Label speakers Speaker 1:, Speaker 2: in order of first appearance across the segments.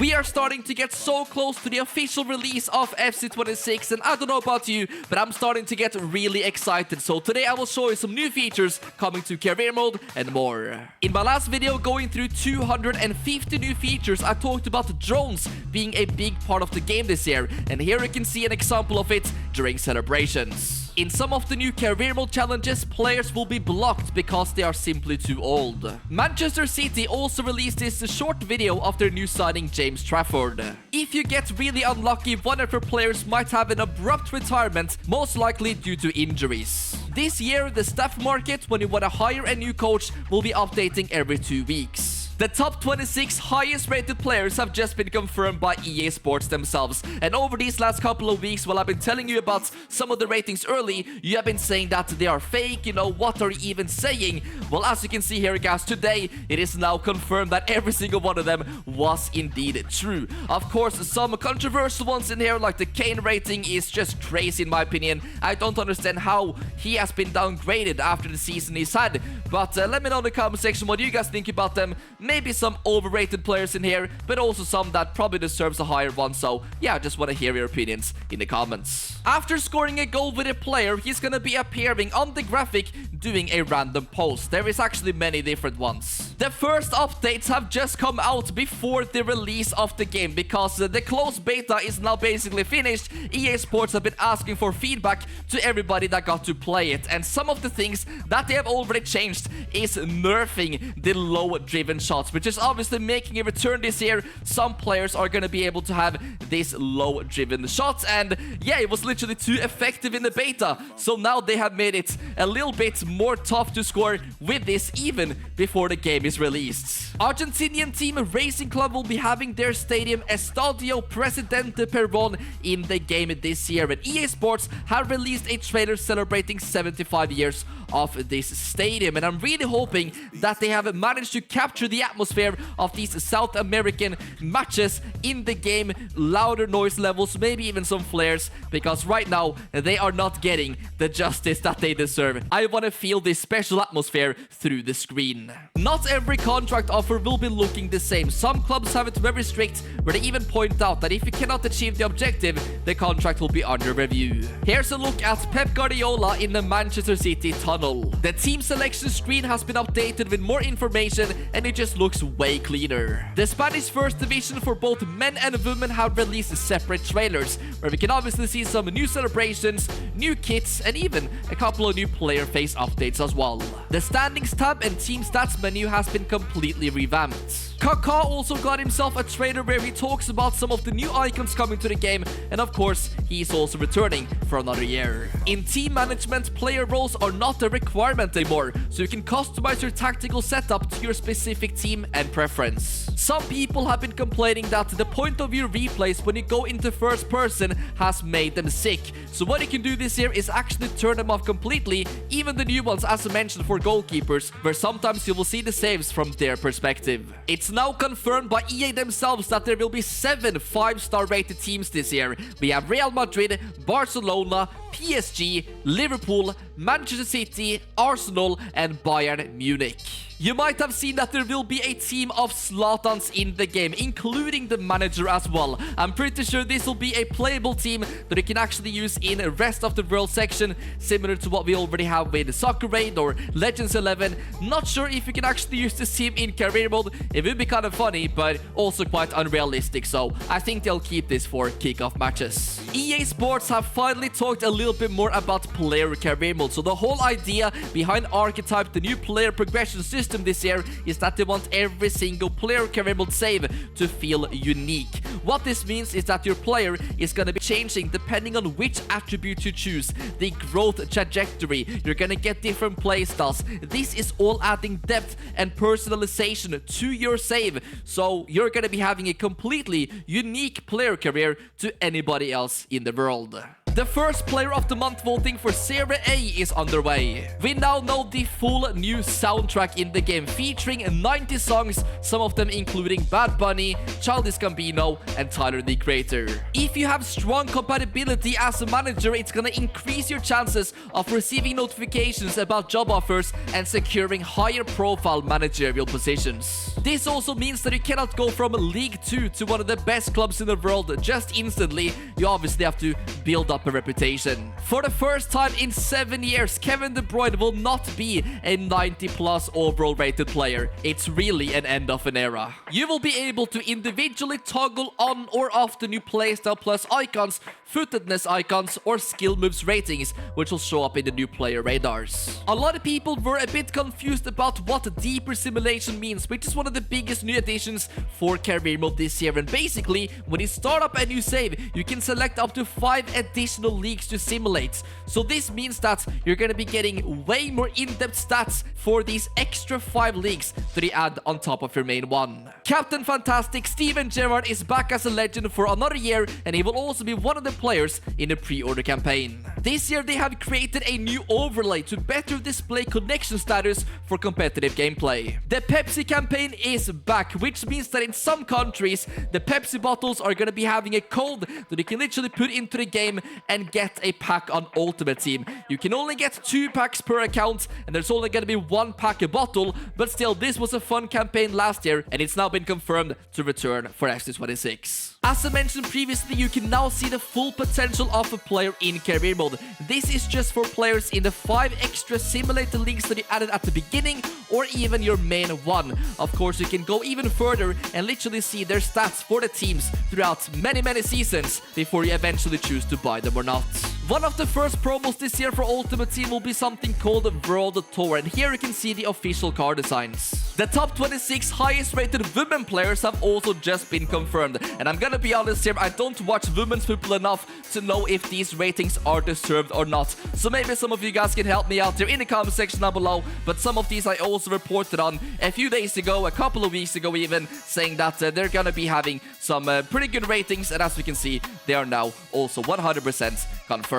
Speaker 1: We are starting to get so close to the official release of FC26, and I don't know about you, but I'm starting to get really excited. So today I will show you some new features coming to career mode and more. In my last video going through 250 new features, I talked about drones being a big part of the game this year, and here you can see an example of it during celebrations. In some of the new career mode challenges, players will be blocked because they are simply too old. Manchester City also released this short video of their new signing James Trafford. If you get really unlucky, one of your players might have an abrupt retirement, most likely due to injuries. This year, the staff market, when you want to hire a new coach, will be updating every 2 weeks. The top 26 highest rated players have just been confirmed by EA Sports themselves. And over these last couple of weeks, while I've been telling you about some of the ratings early, you have been saying that they are fake, what are you even saying? Well, as you can see here, guys, today it is now confirmed that every single one of them was indeed true. Of course, some controversial ones in here, like the Kane rating, is just crazy in my opinion. I don't understand how he has been downgraded after the season he's had. But let me know in the comment section what you guys think about them. Maybe some overrated players in here, but also some that probably deserves a higher one. So yeah, I just want to hear your opinions in the comments. After scoring a goal with a player, he's gonna be appearing on the graphic doing a random post. There is actually many different ones. The first updates have just come out before the release of the game, because the closed beta is now basically finished. EA Sports have been asking for feedback to everybody that got to play it, and some of the things that they have already changed is nerfing the low driven shots, which is obviously making a return this year. Some players are going to be able to have these low driven shots, and yeah, it was literally too effective in the beta, so now they have made it a little bit more tough to score with this even before the game is released. Argentinian team Racing Club will be having their stadium Estadio Presidente Perón in the game this year, and EA Sports have released a trailer celebrating 75 years of this stadium, and I'm really hoping that they have managed to capture the atmosphere of these South American matches in the game, louder noise levels, maybe even some flares, because right now they are not getting the justice that they deserve. I want to feel this special atmosphere through the screen. Not every contract offer will be looking the same. Some clubs have it very strict, where they even point out that if you cannot achieve the objective, the contract will be under review. Here's a look at Pep Guardiola in the Manchester City tunnel. The team selection screen has been updated with more information, and it just looks way cleaner. The Spanish First Division for both men and women have released separate trailers, where we can obviously see some new celebrations, new kits, and even a couple of new player face updates as well. The standings tab and team stats menu has been completely revamped. Kaká also got himself a trailer where he talks about some of the new icons coming to the game, and of course, he's also returning for another year. In team management, player roles are not a requirement anymore, so you can customize your tactical setup to your specific team and preference. Some people have been complaining that the point of view replays when you go into first person has made them sick, so what you can do this year is actually turn them off completely, even the new ones as I mentioned for goalkeepers, where sometimes you will see the saves from their perspective. It's now confirmed by EA themselves that there will be 7 5-star rated teams this year. We have Real Madrid, Barcelona, PSG, Liverpool, Manchester City, Arsenal, and Bayern Munich. You might have seen that there will be a team of Zlatans in the game, including the manager as well. I'm pretty sure this will be a playable team that you can actually use in the rest of the world section, similar to what we already have with Soccer Raid or Legends 11. Not sure if you can actually use this team in career mode. It would be kind of funny, but also quite unrealistic, so I think they'll keep this for kickoff matches. EA Sports have finally talked a little bit more about player career mode, so the whole idea behind Archetype, the new player progression system this year, is that they want every single player career mode save to feel unique. What this means is that your player is going to be changing depending on which attribute you choose, the growth trajectory. You're going to get different playstyles. This is all adding depth and personalization to your save, so you're going to be having a completely unique player career to anybody else in the world. The first Player of the Month voting for Serie A is underway. We now know the full new soundtrack in the game, featuring 90 songs, some of them including Bad Bunny, Childish Gambino, and Tyler, the Creator. If you have strong compatibility as a manager, it's gonna increase your chances of receiving notifications about job offers and securing higher profile managerial positions. This also means that you cannot go from League 2 to one of the best clubs in the world just instantly. You obviously have to build up a reputation. For the first time in 7 years, Kevin De Bruyne will not be a 90+ overall rated player. It's really an end of an era. You will be able to individually toggle on or off the new playstyle plus icons, footedness icons, or skill moves ratings, which will show up in the new player radars. A lot of people were a bit confused about what deeper simulation means, which is one of the biggest new additions for career mode this year. And basically, when you start up a new save, you can select up to 5 additional leagues to simulate. So this means that you're going to be getting way more in-depth stats for these extra 5 leagues that you add on top of your main one. Captain Fantastic Steven Gerrard is back as a legend for another year, and he will also be one of the players in the pre-order campaign. This year they have created a new overlay to better display connection status for competitive gameplay. The Pepsi campaign is back, which means that in some countries the Pepsi bottles are going to be having a code that you can literally put into the game and get a pack on Ultimate Team. You can only get 2 packs per account, and there's only going to be 1 pack a bottle, but still, this was a fun campaign last year, and it's now been confirmed to return for FC26. As I mentioned previously, you can now see the full potential of a player in career mode. This is just for players in the 5 extra simulator leagues that you added at the beginning, or even your main one. Of course, you can go even further and literally see their stats for the teams throughout many seasons before you eventually choose to buy them or not. One of the first promos this year for Ultimate Team will be something called the World Tour, and here you can see the official card designs. The top 26 highest rated women players have also just been confirmed, and I'm gonna be honest here, I don't watch women's football enough to know if these ratings are deserved or not. So maybe some of you guys can help me out there in the comment section down below, but some of these I also reported on a few days ago, a couple of weeks ago even, saying that they're gonna be having some pretty good ratings, and as we can see, they are now also 100% confirmed.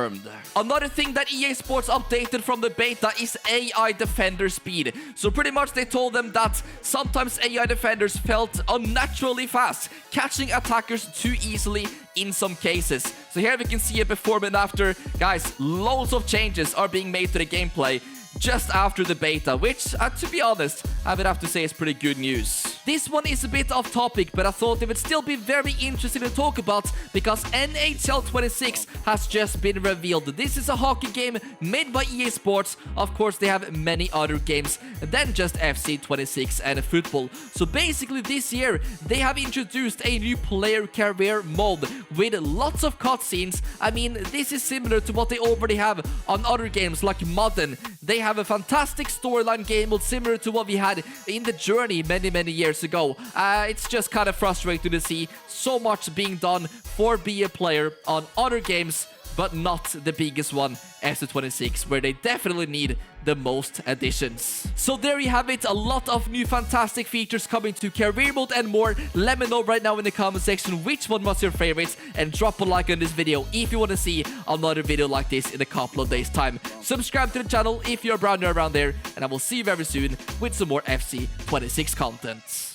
Speaker 1: Another thing that EA Sports updated from the beta is AI defender speed. So pretty much they told them that sometimes AI defenders felt unnaturally fast, catching attackers too easily in some cases. So here we can see a before and after. Guys, loads of changes are being made to the gameplay just after the beta, which, to be honest, I would have to say is pretty good news. This one is a bit off topic, but I thought it would still be very interesting to talk about because NHL 26 has just been revealed. This is a hockey game made by EA Sports. Of course, they have many other games than just FC 26 and football. So basically this year, they have introduced a new player career mode with lots of cutscenes. I mean, this is similar to what they already have on other games like Madden. They have a fantastic storyline game mode similar to what we had in the Journey many years ago. It's just kind of frustrating to see so much being done for be a player on other games, but not the biggest one, FC26, where they definitely need the most additions. So there you have it, a lot of new fantastic features coming to career mode and more. Let me know right now in the comment section which one was your favorite, and drop a like on this video if you want to see another video like this in a couple of days time. Subscribe to the channel if you're brand new around there, and I will see you very soon with some more FC26 content.